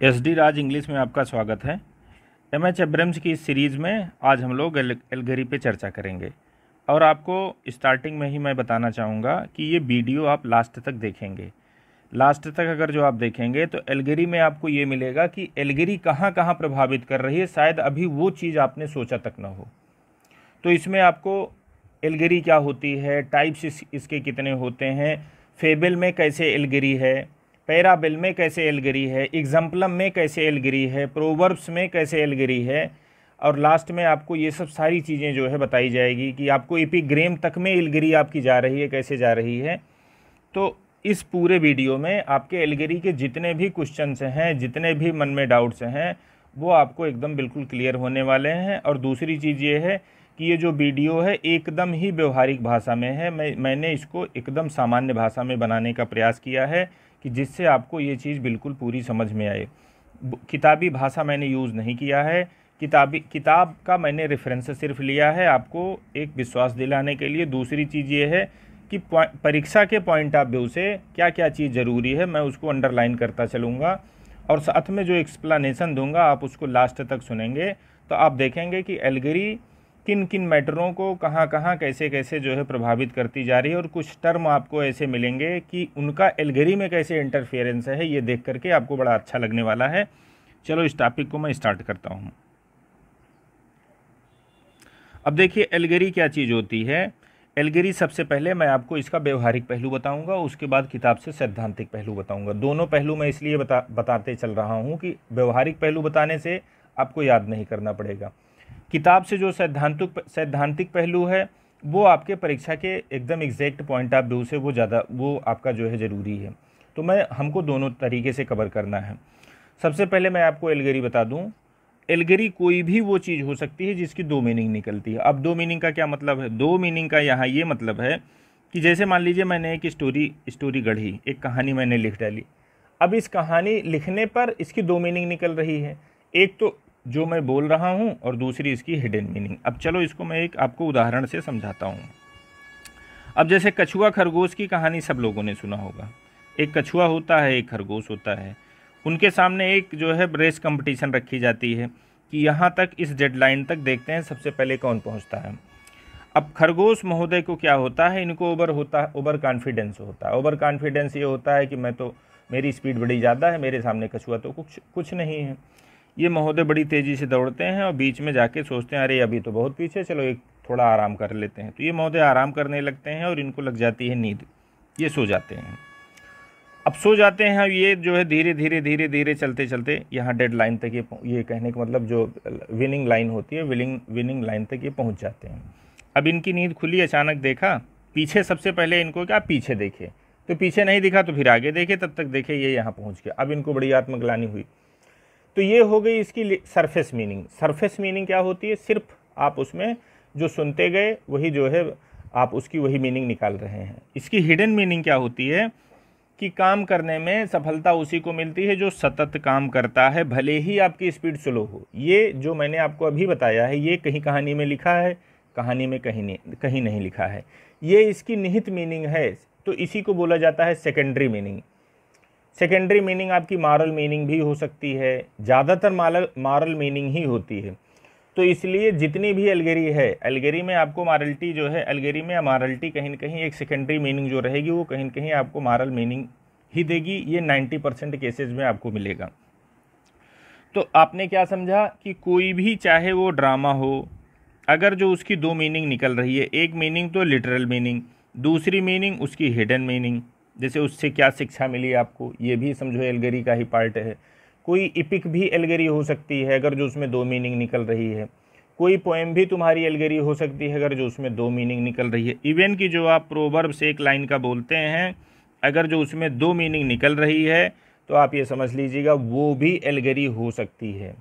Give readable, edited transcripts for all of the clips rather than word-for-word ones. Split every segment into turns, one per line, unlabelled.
SD राज English में आपका स्वागत है। MH एब्रम्स की इस सीरीज़ में आज हम लोग एल्गरी पे चर्चा करेंगे और आपको स्टार्टिंग में ही मैं बताना चाहूँगा कि ये वीडियो आप लास्ट तक देखेंगे। लास्ट तक अगर जो आप देखेंगे तो एल्गरी में आपको ये मिलेगा कि एल्गरी कहाँ कहाँ प्रभावित कर रही है, शायद अभी वो चीज़ आपने सोचा तक ना हो। तो इसमें आपको एल्गरी क्या होती है, टाइप्स इसके कितने होते हैं, फेबल में कैसे एल्गरी है, पैराबेल में कैसे एल्गरी है, एग्जाम्पलम में कैसे एल्गरी है, प्रोवर्ब्स में कैसे एल्गरी है, और लास्ट में आपको ये सब सारी चीज़ें जो है बताई जाएगी कि आपको एपिग्राम तक में एल्गरी आपकी जा रही है, कैसे जा रही है। तो इस पूरे वीडियो में आपके एल्गरी के जितने भी क्वेश्चंस हैं, जितने भी मन में डाउट्स हैं, वो आपको एकदम बिल्कुल क्लियर होने वाले हैं। और दूसरी चीज़ ये है कि ये जो वीडियो है एकदम ही व्यवहारिक भाषा में है। मैंने इसको एकदम सामान्य भाषा में बनाने का प्रयास किया है कि जिससे आपको ये चीज़ बिल्कुल पूरी समझ में आए। किताबी भाषा मैंने यूज़ नहीं किया है, किताब का मैंने रेफरेंस सिर्फ लिया है आपको एक विश्वास दिलाने के लिए। दूसरी चीज़ ये है कि परीक्षा के पॉइंट ऑफ व्यू से क्या क्या चीज़ ज़रूरी है मैं उसको अंडरलाइन करता चलूँगा, और साथ में जो एक्सप्लेनेशन दूंगा आप उसको लास्ट तक सुनेंगे तो आप देखेंगे कि एल्गरी किन किन मैटरों को कहाँ कहाँ कैसे कैसे जो है प्रभावित करती जा रही है। और कुछ टर्म आपको ऐसे मिलेंगे कि उनका एल्गरी में कैसे इंटरफेरेंस है, ये देख करके आपको बड़ा अच्छा लगने वाला है। चलो इस टॉपिक को मैं स्टार्ट करता हूँ। अब देखिए एल्गरी क्या चीज़ होती है। एल्गरी सबसे पहले मैं आपको इसका व्यवहारिक पहलू बताऊंगा, उसके बाद किताब से सैद्धांतिक पहलू बताऊंगा। दोनों पहलू मैं इसलिए बताते चल रहा हूँ कि व्यवहारिक पहलू बताने से आपको याद नहीं करना पड़ेगा। किताब से जो सैद्धांतिक पहलू है वो आपके परीक्षा के एकदम एग्जैक्ट पॉइंट ऑफ व्यू से वो आपका जो है ज़रूरी है। तो हमको दोनों तरीके से कवर करना है। सबसे पहले मैं आपको एल्गरी बता दूं। एल्गरी कोई भी वो चीज़ हो सकती है जिसकी दो मीनिंग निकलती है। अब दो मीनिंग का क्या मतलब है? दो मीनिंग का यहाँ ये मतलब है कि जैसे मान लीजिए मैंने एक स्टोरी गढ़ी, एक कहानी मैंने लिख डाली। अब इस कहानी लिखने पर इसकी दो मीनिंग निकल रही है, एक तो जो मैं बोल रहा हूँ और दूसरी इसकी हिडन मीनिंग। अब चलो इसको मैं एक आपको उदाहरण से समझाता हूँ। अब जैसे कछुआ खरगोश की कहानी सब लोगों ने सुना होगा। एक कछुआ होता है, एक खरगोश होता है, उनके सामने एक जो है रेस कंपटीशन रखी जाती है कि यहाँ तक इस डेडलाइन तक देखते हैं सबसे पहले कौन पहुँचता है। अब खरगोश महोदय को क्या होता है, इनको ओवर कॉन्फिडेंस होता है। ओवर कॉन्फिडेंस ये होता है कि मेरी स्पीड बड़ी ज़्यादा है, मेरे सामने कछुआ तो कुछ नहीं है। ये महोदय बड़ी तेज़ी से दौड़ते हैं और बीच में जाके सोचते हैं अरे अभी तो बहुत पीछे, चलो एक थोड़ा आराम कर लेते हैं। तो ये महोदय आराम करने लगते हैं और इनको लग जाती है नींद, ये सो जाते हैं। अब सो जाते हैं, ये जो है धीरे धीरे चलते चलते यहाँ डेड लाइन तक ये कहने का मतलब जो विनिंग लाइन होती है, विनिंग लाइन तक ये पहुँच जाते हैं। अब इनकी नींद खुली, अचानक देखा पीछे, सबसे पहले इनको क्या पीछे देखे, तो पीछे नहीं दिखा तो फिर आगे देखे, तब तक देखे ये यहाँ पहुँच गया। अब इनको बड़ी आत्मग्लानि हुई। तो ये हो गई इसकी सरफेस मीनिंग। सरफेस मीनिंग क्या होती है? सिर्फ आप उसमें जो सुनते गए वही जो है आप उसकी वही मीनिंग निकाल रहे हैं। इसकी हिडन मीनिंग क्या होती है कि काम करने में सफलता उसी को मिलती है जो सतत काम करता है, भले ही आपकी स्पीड स्लो हो। ये जो मैंने आपको अभी बताया है ये कहीं कहानी में लिखा है, कहानी में कहीं नहीं लिखा है। ये इसकी निहित मीनिंग है, तो इसी को बोला जाता है सेकेंडरी मीनिंग। सेकेंडरी मीनिंग आपकी मॉरल मीनिंग भी हो सकती है, ज़्यादातर मॉरल मीनिंग ही होती है। तो इसलिए जितनी भी एल्गरी है, एल्गरी में आपको मॉरलिटी जो है, एल्गरी में मॉरलिटी कहीं न कहीं एक सेकेंडरी मीनिंग जो रहेगी वो कहीं न कहीं आपको मॉरल मीनिंग ही देगी। ये 90% केसेस में आपको मिलेगा। तो आपने क्या समझा कि कोई भी चाहे वो ड्रामा हो, अगर जो उसकी दो मीनिंग निकल रही है, एक मीनिंग तो लिटरल मीनिंग, दूसरी मीनिंग उसकी हिडन मीनिंग, जैसे उससे क्या शिक्षा मिली आपको, ये भी समझो एल्गरी का ही पार्ट है। कोई इपिक भी एल्गरी हो सकती है अगर जो उसमें दो मीनिंग निकल रही है। कोई पोएम भी तुम्हारी एल्गरी हो सकती है अगर जो उसमें दो मीनिंग निकल रही है। इवन कि जो आप प्रोवर्ब से एक लाइन का बोलते हैं, अगर जो उसमें दो मीनिंग निकल रही है तो आप ये समझ लीजिएगा वो भी एल्गरी हो सकती है।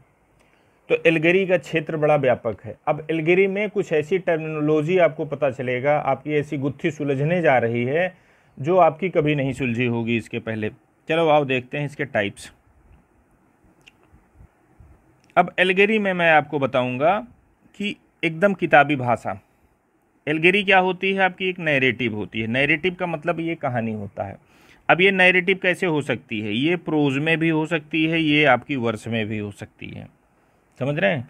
तो एल्गरी का क्षेत्र बड़ा व्यापक है। अब एल्गरी में कुछ ऐसी टर्मिनोलॉजी आपको पता चलेगा, आपकी ऐसी गुत्थी सुलझने जा रही है जो आपकी कभी नहीं सुलझी होगी इसके पहले। चलो आओ देखते हैं इसके टाइप्स। अब एल्गरी में मैं आपको बताऊंगा कि एकदम किताबी भाषा। एल्गरी क्या होती है? आपकी एक नैरेटिव होती है। नैरेटिव का मतलब ये कहानी होता है। अब ये नैरेटिव कैसे हो सकती है, ये प्रोज में भी हो सकती है, ये आपकी वर्स में भी हो सकती है, समझ रहे हैं।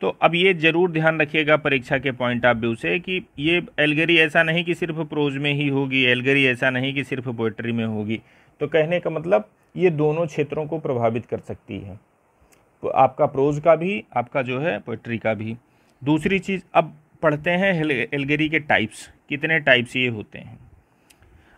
तो अब ये ज़रूर ध्यान रखिएगा परीक्षा के पॉइंट ऑफ व्यू से कि ये एल्गरी ऐसा नहीं कि सिर्फ प्रोज में ही होगी, एल्गरी ऐसा नहीं कि सिर्फ पोएट्री में होगी। तो कहने का मतलब ये दोनों क्षेत्रों को प्रभावित कर सकती है, तो आपका प्रोज का भी, आपका जो है पोएट्री का भी। दूसरी चीज़, अब पढ़ते हैं एल्गरी के टाइप्स, कितने टाइप्स ये होते हैं।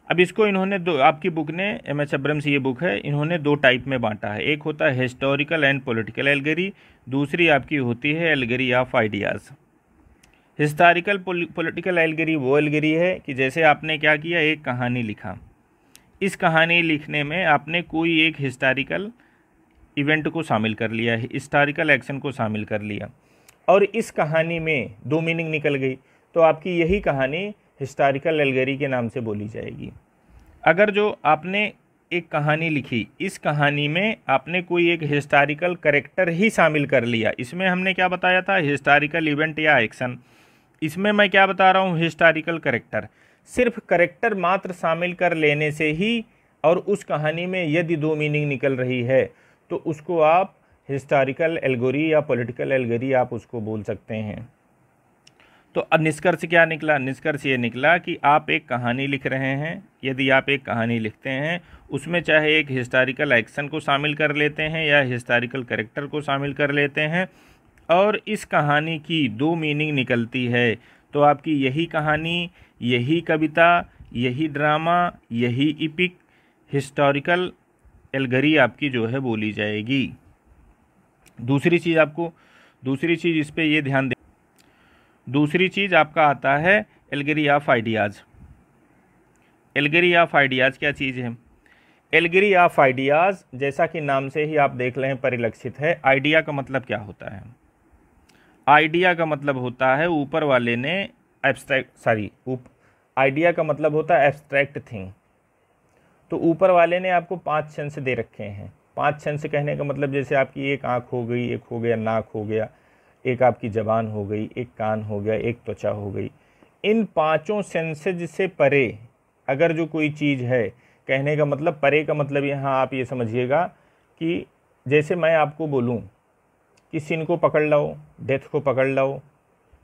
अब इसको इन्होंने दो, आपकी बुक ने, एम.एच. अब्रम्स ये बुक है, इन्होंने दो टाइप में बांटा है। एक होता है हिस्टोरिकल एंड पॉलिटिकल एल्गरी, दूसरी आपकी होती है एल्गरी ऑफ आइडियाज़। हिस्टोरिकल पॉलिटिकल एल्गरी वो एल्गरी है कि जैसे आपने क्या किया, एक कहानी लिखा, इस कहानी लिखने में आपने कोई एक हिस्टोरिकल इवेंट को शामिल कर लिया है, हिस्टोरिकल एक्शन को शामिल कर लिया, और इस कहानी में दो मीनिंग निकल गई, तो आपकी यही कहानी हिस्टोरिकल एल्गरी के नाम से बोली जाएगी। अगर जो आपने एक कहानी लिखी, इस कहानी में आपने कोई एक हिस्टोरिकल कैरेक्टर ही शामिल कर लिया, इसमें हमने क्या बताया था, हिस्टोरिकल इवेंट या एक्शन, इसमें मैं क्या बता रहा हूँ, हिस्टोरिकल कैरेक्टर। सिर्फ कैरेक्टर मात्र शामिल कर लेने से ही, और उस कहानी में यदि दो मीनिंग निकल रही है, तो उसको आप हिस्टोरिकल एल्गोरी या पॉलिटिकल एल्गरी आप उसको बोल सकते हैं। तो अब निष्कर्ष क्या निकला, निष्कर्ष ये निकला कि आप एक कहानी लिख रहे हैं, यदि आप एक कहानी लिखते हैं, उसमें चाहे एक हिस्टोरिकल एक्शन को शामिल कर लेते हैं या हिस्टोरिकल कैरेक्टर को शामिल कर लेते हैं, और इस कहानी की दो मीनिंग निकलती है, तो आपकी यही कहानी, यही कविता, यही ड्रामा, यही इपिक हिस्टोरिकल एल्गरी आपकी जो है बोली जाएगी। दूसरी चीज़ इस पे ये ध्यान दे, दूसरी चीज़ आपका आता है एल्गरी ऑफ आइडियाज़। एल्गरी ऑफ आइडियाज़ क्या चीज़ है? एल्गरी ऑफ आइडियाज़, जैसा कि नाम से ही आप देख लें परिलक्षित है, आइडिया का मतलब क्या होता है? आइडिया का मतलब होता है ऊपर वाले ने आइडिया का मतलब होता है एब्स्ट्रैक्ट थिंग। तो ऊपर वाले ने आपको 5 सेंस दे रखे हैं। 5 सेंस कहने का मतलब जैसे आपकी एक आँख हो गई, एक हो गया नाक हो गया, एक आपकी ज़बान हो गई, एक कान हो गया, एक त्वचा हो गई। इन 5 सेंसेज से परे अगर जो कोई चीज़ है, कहने का मतलब परे का मतलब यहाँ आप ये समझिएगा कि जैसे मैं आपको बोलूँ कि सिन को पकड़ लो, डेथ को पकड़ लो,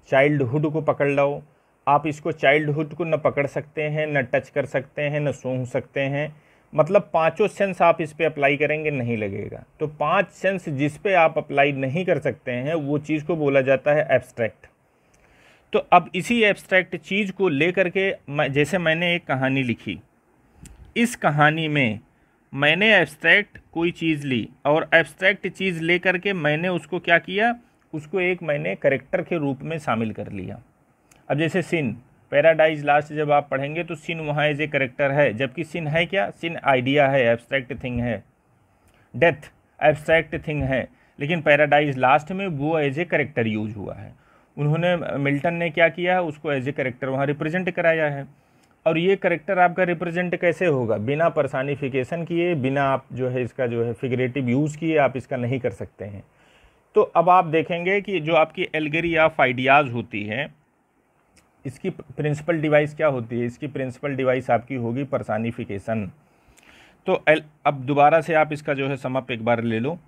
चाइल्डहुड को पकड़ लो, आप इसको चाइल्डहुड को न पकड़ सकते हैं, न टच कर सकते हैं, न सूंघ सकते हैं, मतलब 5 सेंस आप इस पे अप्लाई करेंगे नहीं लगेगा। तो 5 सेंस जिस पे आप अप्लाई नहीं कर सकते हैं वो चीज़ को बोला जाता है एब्स्ट्रैक्ट। तो अब इसी एब्स्ट्रैक्ट चीज़ को लेकर के जैसे मैंने एक कहानी लिखी, इस कहानी में मैंने एब्स्ट्रैक्ट कोई चीज़ ली, और एब्स्ट्रैक्ट चीज़ ले करके मैंने उसको क्या किया, उसको एक मैंने कैरेक्टर के रूप में शामिल कर लिया। अब जैसे सिन, पैराडाइज लास्ट जब आप पढ़ेंगे तो सिन वहाँ एज ए करेक्टर है, जबकि सिन है क्या, सिन आइडिया है, एब्स्ट्रैक्ट थिंग है। डेथ एब्स्ट्रैक्ट थिंग है, लेकिन पैराडाइज लास्ट में वो एज ए करेक्टर यूज हुआ है। उन्होंने, मिल्टन ने क्या किया है, उसको एज ए करेक्टर वहाँ रिप्रेजेंट कराया है। और ये करेक्टर आपका रिप्रेजेंट कैसे होगा, बिना पर्सनिफिकेशन किए, बिना आप जो है इसका जो है फिगरेटिव यूज़ किए आप इसका नहीं कर सकते हैं। तो अब आप देखेंगे कि जो आपकी एल्गरी ऑफ आइडियाज़ होती है, इसकी प्रिंसिपल डिवाइस क्या होती है? इसकी प्रिंसिपल डिवाइस आपकी होगी पर्सनिफिकेशन। तो अब दोबारा से आप इसका जो है समअप एक बार ले लो।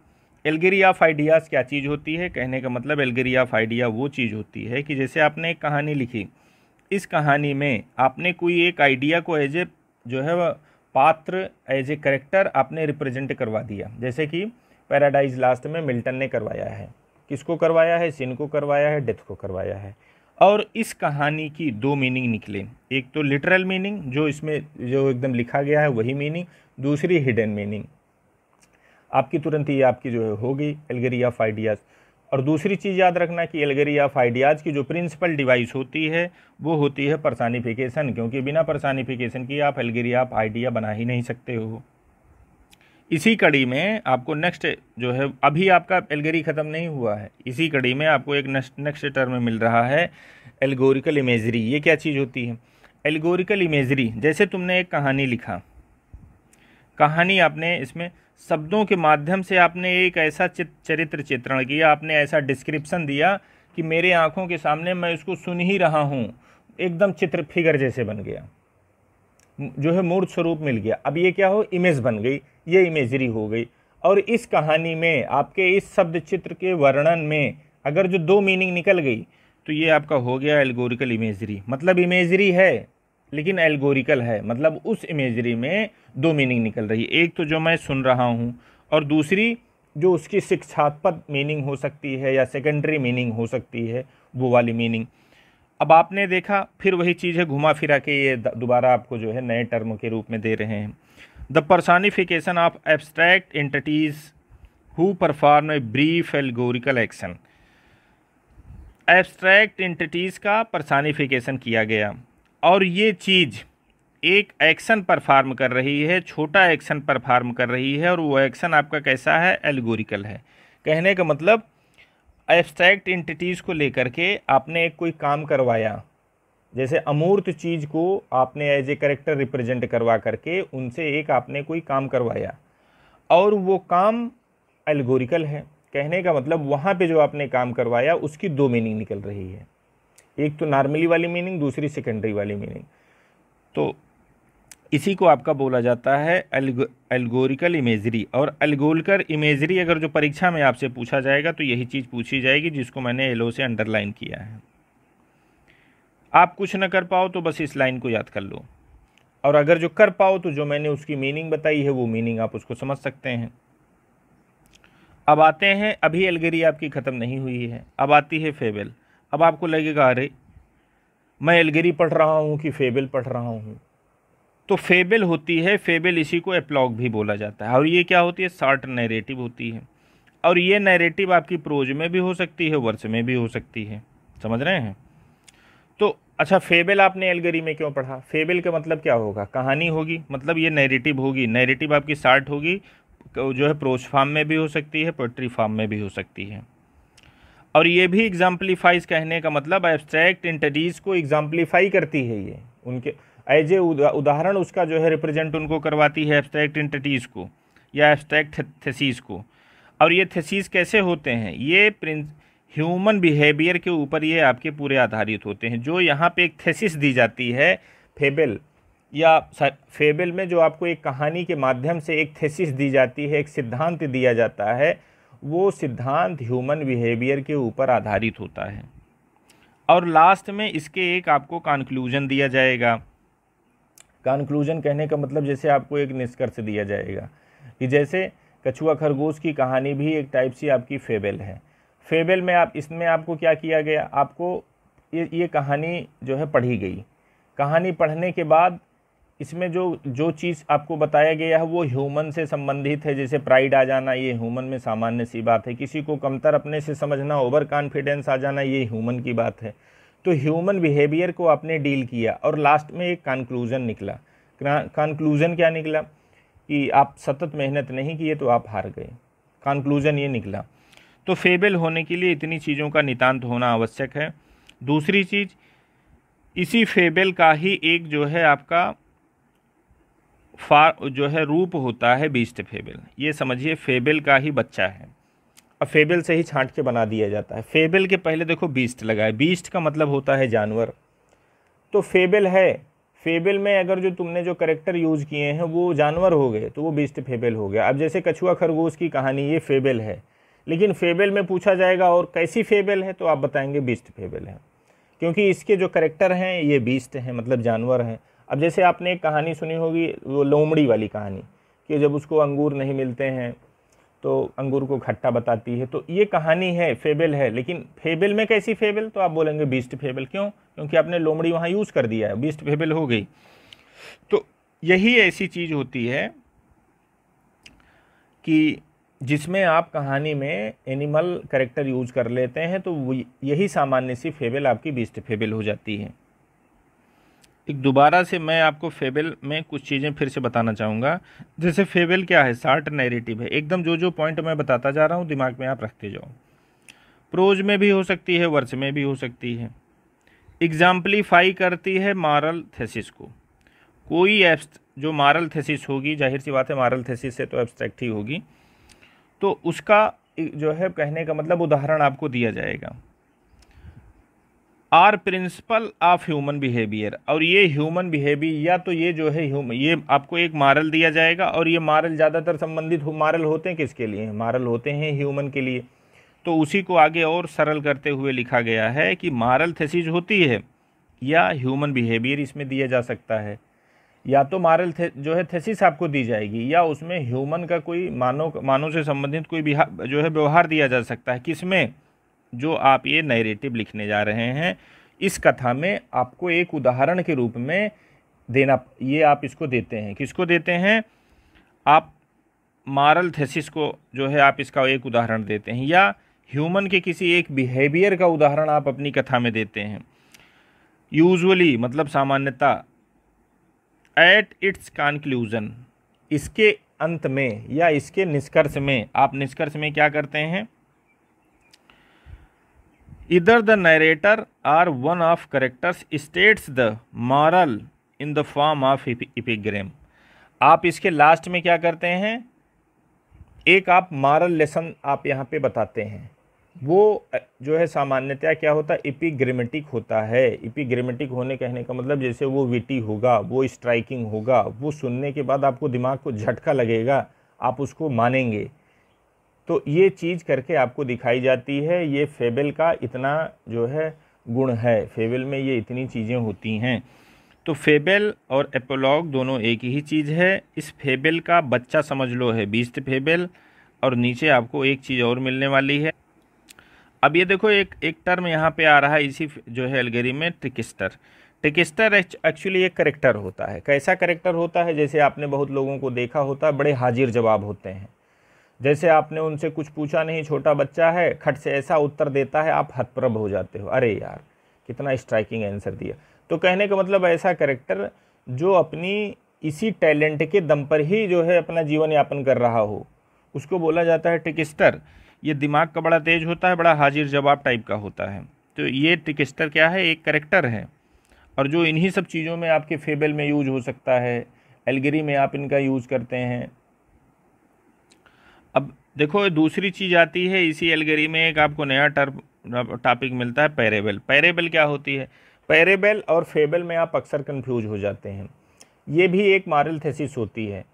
एल्गरी ऑफ आइडियाज़ क्या चीज़ होती है? कहने का मतलब एल्गरी ऑफ आइडिया वो चीज़ होती है कि जैसे आपने एक कहानी लिखी, इस कहानी में आपने कोई एक आइडिया को एज ए जो है पात्र, एज ए करेक्टर आपने रिप्रेजेंट करवा दिया। जैसे कि पैराडाइज लास्ट में मिल्टन ने करवाया है, किसको करवाया है, सिन को करवाया है, डेथ को करवाया है। और इस कहानी की दो मीनिंग निकले, एक तो लिटरल मीनिंग जो इसमें जो एकदम लिखा गया है वही मीनिंग, दूसरी हिडन मीनिंग। आपकी तुरंत ही आपकी जो है होगी एल्गरी ऑफ आइडियाज़। और दूसरी चीज़ याद रखना कि एल्गरी ऑफ आइडियाज़ की जो प्रिंसिपल डिवाइस होती है वो होती है पर्सनिफिकेशन, क्योंकि बिना पर्सनिफिकेशन की आप एल्गरी ऑफ आइडिया बना ही नहीं सकते हो। इसी कड़ी में आपको नेक्स्ट जो है, अभी आपका एल्गरी ख़त्म नहीं हुआ है, इसी कड़ी में आपको एक नेक्स्ट टर्म मिल रहा है एल्गोरिकल इमेजरी। ये क्या चीज़ होती है? एल्गोरिकल इमेजरी, जैसे तुमने एक कहानी लिखा, कहानी आपने इसमें शब्दों के माध्यम से आपने एक ऐसा चरित्र चित्रण किया, आपने ऐसा डिस्क्रिप्शन दिया कि मेरे आंखों के सामने मैं उसको सुन ही रहा हूँ, एकदम चित्र फिगर जैसे बन गया। जो है मूर्त स्वरूप मिल गया। अब ये क्या हो, इमेज बन गई, ये इमेजरी हो गई। और इस कहानी में आपके इस शब्द चित्र के वर्णन में अगर जो दो मीनिंग निकल गई तो ये आपका हो गया एल्गोरिकल इमेजरी। मतलब इमेजरी है लेकिन एल्गोरिकल है, मतलब उस इमेजरी में दो मीनिंग निकल रही है, एक तो जो मैं सुन रहा हूँ और दूसरी जो उसकी शिक्षात्मक मीनिंग हो सकती है या सेकेंडरी मीनिंग हो सकती है, वो वाली मीनिंग। अब आपने देखा फिर वही चीज़ है, घुमा फिरा के ये दोबारा आपको जो है नए टर्म के रूप में दे रहे हैं। The personification of abstract entities who perform a brief allegorical action. Abstract entities का पर्सनिफिकेशन किया गया और ये चीज़ एक एक्शन परफॉर्म कर रही है, छोटा एक्शन परफॉर्म कर रही है, और वो एक्शन आपका कैसा है, एल्गोरिकल है। कहने का मतलब एब्स्ट्रैक्ट एंटिटीज़ को लेकर के आपने एक कोई काम करवाया, जैसे अमूर्त चीज़ को आपने एज ए करेक्टर रिप्रेजेंट करवा करके उनसे एक आपने कोई काम करवाया और वो काम एल्गोरिकल है। कहने का मतलब वहाँ पे जो आपने काम करवाया उसकी दो मीनिंग निकल रही है, एक तो नॉर्मली वाली मीनिंग, दूसरी सेकेंडरी वाली मीनिंग। तो इसी को आपका बोला जाता है एल्गोरिकल इमेजरी। और एल्गोरिकल इमेजरी अगर जो परीक्षा में आपसे पूछा जाएगा तो यही चीज़ पूछी जाएगी जिसको मैंने येलो से अंडरलाइन किया है। आप कुछ न कर पाओ तो बस इस लाइन को याद कर लो, और अगर जो कर पाओ तो जो मैंने उसकी मीनिंग बताई है वो मीनिंग आप उसको समझ सकते हैं। अब आते हैं, अभी एल्गेरी आपकी ख़त्म नहीं हुई है, अब आती है फेबल। अब आपको लगेगा अरे मैं एल्गेरी पढ़ रहा हूँ कि फेबल पढ़ रहा हूँ। तो फेबल होती है, फेबल इसी को एप्लॉग भी बोला जाता है, और ये क्या होती है, शॉर्ट नैरेटिव होती है। और ये नैरेटिव आपकी प्रोज में भी हो सकती है, वर्स में भी हो सकती है, समझ रहे हैं। तो अच्छा, फेबल आपने एल्गेरी में क्यों पढ़ा? फेबल का मतलब क्या होगा, कहानी होगी, मतलब ये नैरेटिव होगी, नैरेटिव आपकी शॉर्ट होगी, जो है प्रोज फॉर्म में भी हो सकती है, पोएट्री फॉर्म में भी हो सकती है। और ये भी एग्जाम्पलीफाइज, कहने का मतलब एब्स्ट्रैक्ट एंटिटीज़ को एग्जाम्पलीफाई करती है, ये उनके एज ए उदाहरण उसका जो है रिप्रेजेंट उनको करवाती है एब्स्ट्रैक्ट एंटिटीज़ को या एब्स्ट्रैक्ट थेसिस को। और ये थेसिस कैसे होते हैं, ये ह्यूमन बिहेवियर के ऊपर ये आपके पूरे आधारित होते हैं। जो यहाँ पे एक थेसिस दी जाती है फेबल या फेबल में, जो आपको एक कहानी के माध्यम से एक थेसिस दी जाती है, एक सिद्धांत दिया जाता है, वो सिद्धांत ह्यूमन बिहेवियर के ऊपर आधारित होता है। और लास्ट में इसके एक आपको कंक्लूजन दिया जाएगा। कंक्लूजन कहने का मतलब जैसे आपको एक निष्कर्ष दिया जाएगा कि जैसे कछुआ खरगोश की कहानी भी एक टाइप सी आपकी फेबल है। फेबल में आप, इसमें आपको क्या किया गया, आपको ये कहानी जो है पढ़ी गई। कहानी पढ़ने के बाद इसमें जो चीज़ आपको बताया गया है वो ह्यूमन से संबंधित है। जैसे प्राइड आ जाना, ये ह्यूमन में सामान्य सी बात है। किसी को कमतर अपने से समझना, ओवर कॉन्फिडेंस आ जाना, ये ह्यूमन की बात है। तो ह्यूमन बिहेवियर को आपने डील किया और लास्ट में एक कंक्लूजन निकला। कंक्लूजन क्या निकला कि आप सतत मेहनत नहीं किए तो आप हार गए। कंक्लूजन ये निकला। तो फेबल होने के लिए इतनी चीज़ों का नितांत होना आवश्यक है। दूसरी चीज़, इसी फेबल का ही एक जो है आपका जो है रूप होता है बीस्ट फेबल। ये समझिए फेबल का ही बच्चा है। अब फेबल से ही छांट के बना दिया जाता है। फेबल के पहले देखो बीस्ट लगा है, बीस्ट का मतलब होता है जानवर। तो फेबल है, फेबल में अगर जो तुमने जो करेक्टर यूज़ किए हैं वो जानवर हो गए तो वो बीस्ट फेबल हो गया। अब जैसे कछुआ खरगोश की कहानी, ये फेबल है, लेकिन फेबल में पूछा जाएगा और कैसी फेबल है तो आप बताएंगे बीस्ट फेबल है, क्योंकि इसके जो करेक्टर हैं ये बीस्ट हैं, मतलब जानवर हैं। अब जैसे आपने एक कहानी सुनी होगी, वो लोमड़ी वाली कहानी, कि जब उसको अंगूर नहीं मिलते हैं तो अंगूर को खट्टा बताती है। तो ये कहानी है, फेबल है, लेकिन फेबल में कैसी फेबल, तो आप बोलेंगे बीस्ट फेबल। क्यों? क्योंकि आपने लोमड़ी वहाँ यूज़ कर दिया है, बीस्ट फेबल हो गई। तो यही ऐसी चीज़ होती है कि जिसमें आप कहानी में एनिमल कैरेक्टर यूज कर लेते हैं, तो यही सामान्य सी फेबल आपकी बीस्ट फेबल हो जाती है। एक दोबारा से मैं आपको फेबल में कुछ चीज़ें फिर से बताना चाहूँगा। जैसे फेबल क्या है, शॉर्ट नैरेटिव है। एकदम जो पॉइंट मैं बताता जा रहा हूँ दिमाग में आप रखते जाओ। प्रोज में भी हो सकती है, वर्स में भी हो सकती है। एग्जाम्पलीफाई करती है मॉरल थेसिस को। कोई जो मॉरल थेसिस होगी, जाहिर सी बात है मॉरल थेसिस से तो एब्स्ट्रैक्ट ही होगी, तो उसका जो है कहने का मतलब उदाहरण आपको दिया जाएगा। Are principle of human behaviour. और ये ह्यूमन बिहेवियर या तो ये जो है ये आपको एक मॉरल दिया जाएगा, और ये मॉरल ज़्यादातर संबंधित मॉरल होते हैं किसके लिए? मॉरल होते हैं ह्यूमन के लिए। तो उसी को आगे और सरल करते हुए लिखा गया है कि मॉरल थेसिस होती है या ह्यूमन बिहेवियर इसमें दिया जा सकता है। या तो मॉरल जो है थेसिस आपको दी जाएगी, या उसमें ह्यूमन का कोई मानव से संबंधित कोई जो है व्यवहार दिया जा सकता है। किसमें? जो आप ये नैरेटिव लिखने जा रहे हैं, इस कथा में आपको एक उदाहरण के रूप में देना, ये आप इसको देते हैं। किसको देते हैं? आप मॉरल थेसिस को जो है आप इसका एक उदाहरण देते हैं, या ह्यूमन के किसी एक बिहेवियर का उदाहरण आप अपनी कथा में देते हैं। यूजुअली मतलब सामान्यता, एट इट्स कंक्लूजन, इसके अंत में या इसके निष्कर्ष में, आप निष्कर्ष में क्या करते हैं? इधर the narrator are one of characters states the moral in the form of epigram. आप इसके लास्ट में क्या करते हैं? एक आप मॉरल लेसन आप यहाँ पे बताते हैं। वो जो है सामान्यतया क्या होता है? एपिग्रामेटिक होता है। एपिग्रामेटिक होने कहने का मतलब जैसे वो विटी होगा, वो स्ट्राइकिंग होगा, वो सुनने के बाद आपको दिमाग को झटका लगेगा, आप उसको मानेंगे। तो ये चीज़ करके आपको दिखाई जाती है। ये फेबल का इतना जो है गुण है, फेबल में ये इतनी चीज़ें होती हैं। तो फेबल और एपोलॉग दोनों एक ही चीज़ है। इस फेबल का बच्चा समझ लो है बीस्ट फेबल, और नीचे आपको एक चीज़ और मिलने वाली है। अब ये देखो एक टर्म यहाँ पे आ रहा है इसी जो है एल्गोरिथम में, ट्रिकस्टर। ट्रिकस्टर एक्चुअली एक करेक्टर होता है। कैसा करेक्टर होता है? जैसे आपने बहुत लोगों को देखा होता है, बड़े हाजिर जवाब होते हैं। जैसे आपने उनसे कुछ पूछा नहीं, छोटा बच्चा है, खट से ऐसा उत्तर देता है, आप हतप्रभ हो जाते हो, अरे यार कितना स्ट्राइकिंग आंसर दिया। तो कहने का मतलब ऐसा करेक्टर जो अपनी इसी टैलेंट के दम पर ही जो है अपना जीवन यापन कर रहा हो, उसको बोला जाता है ट्रिकस्टर। ये दिमाग का बड़ा तेज होता है, बड़ा हाजिर जवाब टाइप का होता है। तो ये ट्रिकस्टर क्या है? एक करेक्टर है, और जो इन्हीं सब चीज़ों में आपके फेबल में यूज हो सकता है, एल्गोरिथम में आप इनका यूज़ करते हैं। अब देखो दूसरी चीज़ आती है इसी एल्गोरिथम में, एक आपको नया टॉपिक मिलता है, पैरेबल। पैरेबल क्या होती है? पैरेबल और फेबल में आप अक्सर कंफ्यूज हो जाते हैं। ये भी एक मॉरल थेसिस होती है।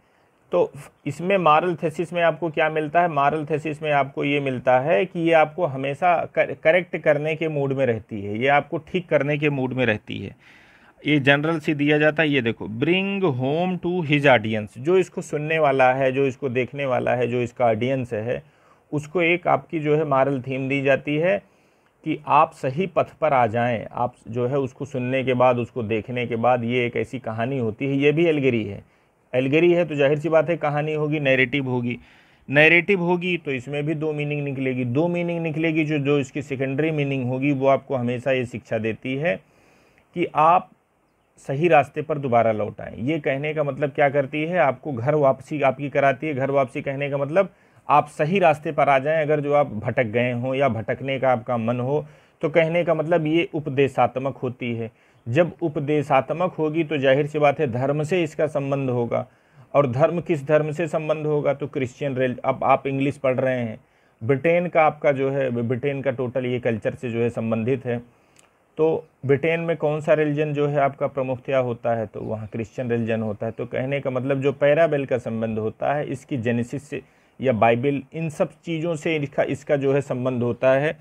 तो इसमें मॉरल थेसिस में आपको क्या मिलता है? मॉरल थेसिस में आपको ये मिलता है कि ये आपको हमेशा करेक्ट करने के मूड में रहती है, ये आपको ठीक करने के मूड में रहती है। ये जनरल से दिया जाता है। ये देखो, bring home to his audience, जो इसको सुनने वाला है, जो इसको देखने वाला है, जो इसका ऑडियंस है, उसको एक आपकी जो है मॉरल थीम दी जाती है कि आप सही पथ पर आ जाएं। आप जो है उसको सुनने के बाद, उसको देखने के बाद, ये एक ऐसी कहानी होती है। ये भी एल्गोरी है। एल्गोरी है तो जाहिर सी बात है कहानी होगी, नैरेटिव होगी। नैरेटिव होगी तो इसमें भी दो मीनिंग निकलेगी। दो मीनिंग निकलेगी, जो इसकी सेकेंडरी मीनिंग होगी वो आपको हमेशा ये शिक्षा देती है कि आप सही रास्ते पर दोबारा लौट आएँ। ये कहने का मतलब क्या करती है? आपको घर वापसी आपकी कराती है। घर वापसी कहने का मतलब आप सही रास्ते पर आ जाएं। अगर जो आप भटक गए हों या भटकने का आपका मन हो, तो कहने का मतलब ये उपदेशात्मक होती है। जब उपदेशात्मक होगी तो जाहिर सी बात है धर्म से इसका संबंध होगा। और धर्म किस धर्म से संबंध होगा? तो क्रिश्चियन अब आप इंग्लिश पढ़ रहे हैं, ब्रिटेन का आपका जो है, ब्रिटेन का टोटल ये कल्चर से जो है संबंधित है। तो ब्रिटेन में कौन सा रिलीजन जो है आपका प्रमुखतया होता है? तो वहाँ क्रिश्चियन रिलीजन होता है। तो कहने का मतलब जो पैराबल का संबंध होता है, इसकी जेनेसिस से या बाइबल, इन सब चीज़ों से इसका जो है संबंध होता है।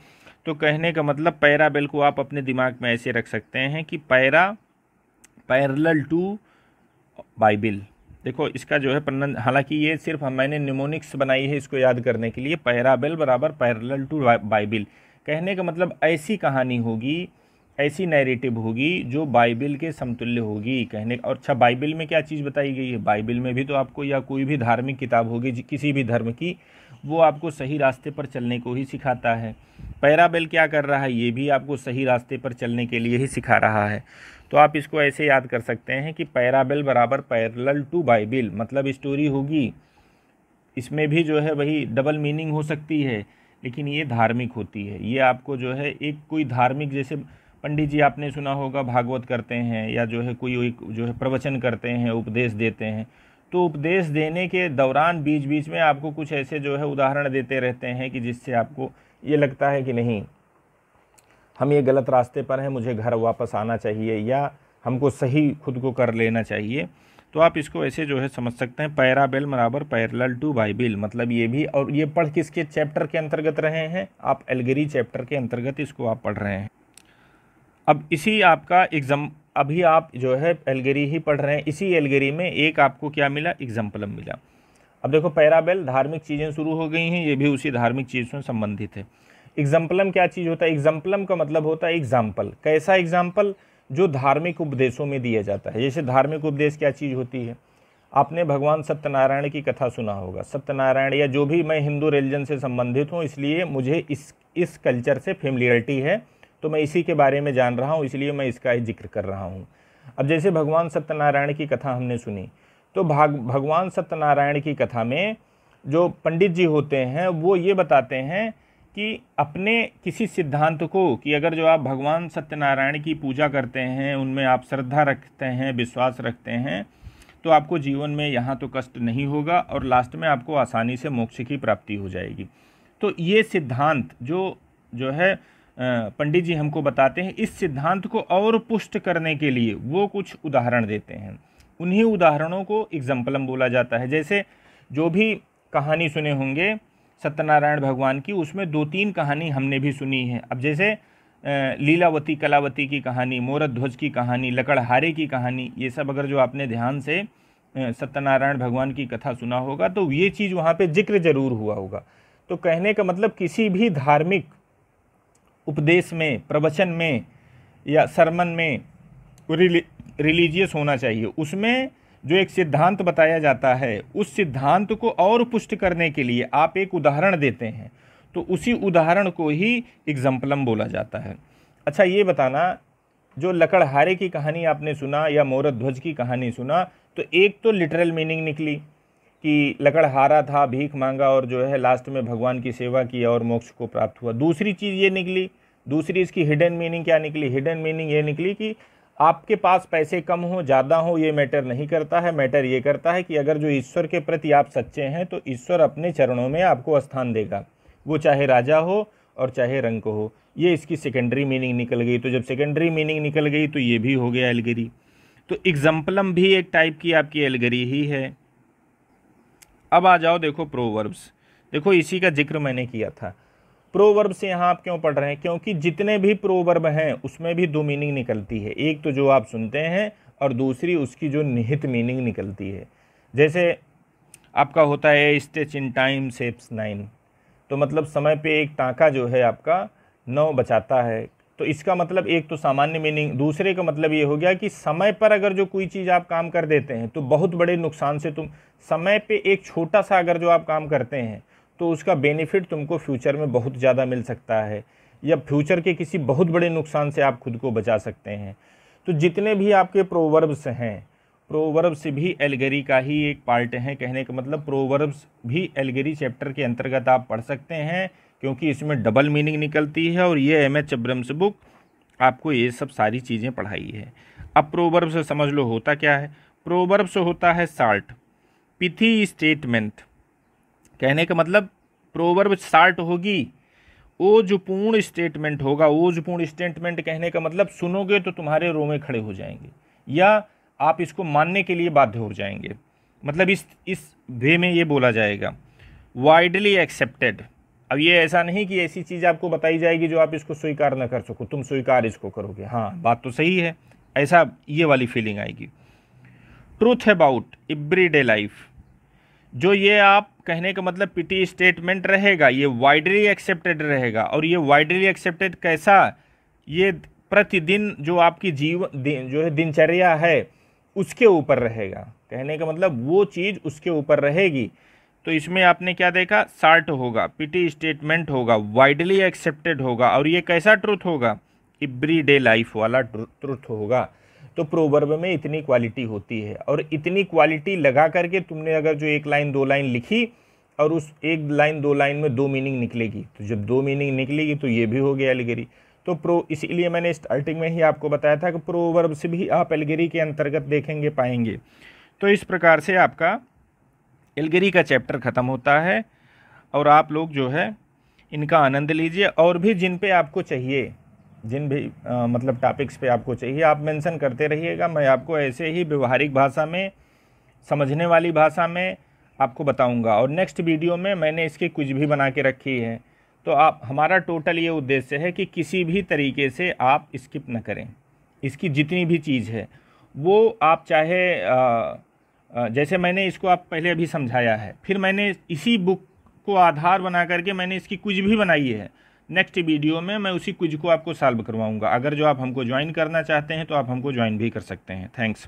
तो कहने का मतलब पैराबल को आप अपने दिमाग में ऐसे रख सकते हैं कि पैरेलल टू बाइबल। देखो इसका जो है हालांकि ये सिर्फ मैंने निमोनिक्स बनाई है इसको याद करने के लिए। पैराबल बराबर पैरेलल टू बाइबल। कहने का मतलब ऐसी कहानी होगी, ऐसी नैरेटिव होगी जो बाइबल के समतुल्य होगी। कहने और अच्छा, बाइबल में क्या चीज़ बताई गई है? बाइबल में भी तो आपको, या कोई भी धार्मिक किताब होगी किसी भी धर्म की, वो आपको सही रास्ते पर चलने को ही सिखाता है। पैराबल क्या कर रहा है? ये भी आपको सही रास्ते पर चलने के लिए ही सिखा रहा है। तो आप इसको ऐसे याद कर सकते हैं कि पैराबल बराबर पैरेलल टू बाइबल, मतलब स्टोरी होगी। इसमें भी जो है वही डबल मीनिंग हो सकती है, लेकिन ये धार्मिक होती है। ये आपको जो है एक कोई धार्मिक, जैसे पंडित जी आपने सुना होगा भागवत करते हैं, या जो है कोई जो है प्रवचन करते हैं, उपदेश देते हैं। तो उपदेश देने के दौरान बीच बीच में आपको कुछ ऐसे जो है उदाहरण देते रहते हैं कि जिससे आपको ये लगता है कि नहीं, हम ये गलत रास्ते पर हैं, मुझे घर वापस आना चाहिए, या हमको सही खुद को कर लेना चाहिए। तो आप इसको ऐसे जो है समझ सकते हैं, पैराबेल बराबर पैरेलल टू बाइबिल, मतलब ये भी, और ये पढ़ किसके चैप्टर के अंतर्गत रहे हैं, आप एल्गेरी चैप्टर के अंतर्गत इसको आप पढ़ रहे हैं। अब इसी आपका एग्जाम, अभी आप जो है एल्गेरी ही पढ़ रहे हैं, इसी एल्गेरी में एक आपको क्या मिला, एग्जाम्पलम मिला। अब देखो पैराबेल, धार्मिक चीज़ें शुरू हो गई हैं, ये भी उसी धार्मिक चीज़ से संबंधित है। एग्जाम्पलम क्या चीज़ होता है, एग्जाम्पलम का मतलब होता है एग्जाम्पल। कैसा एग्जाम्पल, जो धार्मिक उपदेशों में दिया जाता है। जैसे धार्मिक उपदेश क्या चीज़ होती है, आपने भगवान सत्यनारायण की कथा सुना होगा। सत्यनारायण, या जो भी, मैं हिंदू रिलीजन से संबंधित हूँ, इसलिए मुझे इस कल्चर से फेमिलियरिटी है, तो मैं इसी के बारे में जान रहा हूँ, इसलिए मैं इसका ही जिक्र कर रहा हूँ। अब जैसे भगवान सत्यनारायण की कथा हमने सुनी, तो भगवान सत्यनारायण की कथा में जो पंडित जी होते हैं वो ये बताते हैं कि अपने किसी सिद्धांत को, कि अगर जो आप भगवान सत्यनारायण की पूजा करते हैं, उनमें आप श्रद्धा रखते हैं, विश्वास रखते हैं, तो आपको जीवन में यहाँ तो कष्ट नहीं होगा और लास्ट में आपको आसानी से मोक्ष की प्राप्ति हो जाएगी। तो ये सिद्धांत जो है पंडित जी हमको बताते हैं, इस सिद्धांत को और पुष्ट करने के लिए वो कुछ उदाहरण देते हैं। उन्हीं उदाहरणों को एग्जाम्पलम बोला जाता है। जैसे जो भी कहानी सुने होंगे सत्यनारायण भगवान की, उसमें 2-3 कहानी हमने भी सुनी है। अब जैसे लीलावती कलावती की कहानी, मोरध्वज की कहानी, लकड़हारे की कहानी, ये सब अगर जो आपने ध्यान से सत्यनारायण भगवान की कथा सुना होगा तो ये चीज़ वहाँ पे जिक्र जरूर हुआ होगा। तो कहने का मतलब किसी भी धार्मिक उपदेश में, प्रवचन में या सरमन में रिलीजियस होना चाहिए। उसमें जो एक सिद्धांत बताया जाता है, उस सिद्धांत को और पुष्ट करने के लिए आप एक उदाहरण देते हैं, तो उसी उदाहरण को ही एग्जाम्पलम बोला जाता है। अच्छा ये बताना, जो लकड़हारे की कहानी आपने सुना या मोरध्वज की कहानी सुना, तो एक तो लिटरल मीनिंग निकली कि लकड़हारा था, भीख मांगा और जो है लास्ट में भगवान की सेवा की और मोक्ष को प्राप्त हुआ। दूसरी चीज़ ये निकली, दूसरी इसकी हिडन मीनिंग क्या निकली, हिडन मीनिंग ये निकली कि आपके पास पैसे कम हो ज़्यादा हो ये मैटर नहीं करता है। मैटर ये करता है कि अगर जो ईश्वर के प्रति आप सच्चे हैं तो ईश्वर अपने चरणों में आपको स्थान देगा, वो चाहे राजा हो और चाहे रंक हो। ये इसकी सेकेंडरी मीनिंग निकल गई। तो जब सेकेंडरी मीनिंग निकल गई तो ये भी हो गया एल्गेरी। तो एग्जाम्पलम भी एक टाइप की आपकी एल्गेरी ही है। अब आ जाओ, देखो प्रोवर्ब्स, देखो इसी का जिक्र मैंने किया था। प्रोवर्ब से यहाँ आप क्यों पढ़ रहे हैं, क्योंकि जितने भी प्रोवर्ब हैं उसमें भी 2 मीनिंग निकलती है। एक तो जो आप सुनते हैं और दूसरी उसकी जो निहित मीनिंग निकलती है। जैसे आपका होता है स्टेच इन टाइम सेव्स 9, तो मतलब समय पे एक टाँका जो है आपका 9 बचाता है। तो इसका मतलब एक तो सामान्य मीनिंग, दूसरे का मतलब ये हो गया कि समय पर अगर जो कोई चीज़ आप काम कर देते हैं तो बहुत बड़े नुकसान से तुम, समय पे एक छोटा सा अगर जो आप काम करते हैं तो उसका बेनिफिट तुमको फ्यूचर में बहुत ज़्यादा मिल सकता है, या फ्यूचर के किसी बहुत बड़े नुकसान से आप खुद को बचा सकते हैं। तो जितने भी आपके प्रोवर्ब्स हैं, प्रोवर्ब्स भी एल्गेरी का ही एक पार्ट है। कहने का मतलब प्रोवर्ब्स भी एल्गेरी चैप्टर के अंतर्गत आप पढ़ सकते हैं, क्योंकि इसमें डबल मीनिंग निकलती है और ये एम.एच. अब्रम्स बुक आपको ये सब सारी चीज़ें पढ़ाई है। अब प्रोवर्ब्स से समझ लो होता क्या है। प्रोवर्ब्स होता है शार्ट पिथी स्टेटमेंट। कहने का मतलब प्रोवर्ब शार्ट होगी, ओजपूर्ण स्टेटमेंट होगा। ओजपूर्ण स्टेटमेंट कहने का मतलब सुनोगे तो तुम्हारे रोमे खड़े हो जाएंगे, या आप इसको मानने के लिए बाध्य हो जाएंगे। मतलब इस वे में ये बोला जाएगा, वाइडली एक्सेप्टेड। अब ये ऐसा नहीं कि ऐसी चीज़ आपको बताई जाएगी जो आप इसको स्वीकार न कर सको, तुम स्वीकार इसको करोगे। हाँ, बात तो सही है, ऐसा ये वाली फीलिंग आएगी। ट्रूथ अबाउट एवरीडे लाइफ, जो ये आप कहने का मतलब पिटी स्टेटमेंट रहेगा, ये वाइडली एक्सेप्टेड रहेगा। और ये वाइडली एक्सेप्टेड कैसा, ये प्रतिदिन जो आपकी जो है दिनचर्या है उसके ऊपर रहेगा। कहने का मतलब वो चीज़ उसके ऊपर रहेगी। तो इसमें आपने क्या देखा, शार्ट होगा, पिटी स्टेटमेंट होगा, वाइडली एक्सेप्टेड होगा, और ये कैसा ट्रूथ होगा, एवरीडे लाइफ वाला ट्रूथ होगा। तो प्रोवर्ब में इतनी क्वालिटी होती है, और इतनी क्वालिटी लगा करके तुमने अगर जो 1 लाइन 2 लाइन लिखी और उस 1 लाइन 2 लाइन में 2 मीनिंग निकलेगी, तो जब 2 मीनिंग निकलेगी तो ये भी हो गया एल्गेरी। तो इसीलिए मैंने स्टार्टिंग में ही आपको बताया था कि प्रोवर्ब से भी आप एल्गेरी के अंतर्गत देखेंगे, पाएंगे। तो इस प्रकार से आपका एल्गेरी का चैप्टर ख़त्म होता है, और आप लोग जो है इनका आनंद लीजिए। और भी जिन पे आपको चाहिए जिन भी मतलब टॉपिक्स पे आपको चाहिए आप मेंशन करते रहिएगा। मैं आपको ऐसे ही व्यवहारिक भाषा में, समझने वाली भाषा में आपको बताऊंगा। और नेक्स्ट वीडियो में मैंने इसकी क्विज भी बना के रखी है। तो आप, हमारा टोटल ये उद्देश्य है कि किसी भी तरीके से आप स्किप न करें। इसकी जितनी भी चीज़ है वो आप चाहे जैसे मैंने इसको आप पहले अभी समझाया है, फिर मैंने इसी बुक को आधार बना करके मैंने इसकी क्विज भी बनाई है। नेक्स्ट वीडियो में मैं उसी क्विज को आपको सॉल्व करवाऊंगा। अगर जो आप हमको ज्वाइन करना चाहते हैं तो आप हमको ज्वाइन भी कर सकते हैं। थैंक्स।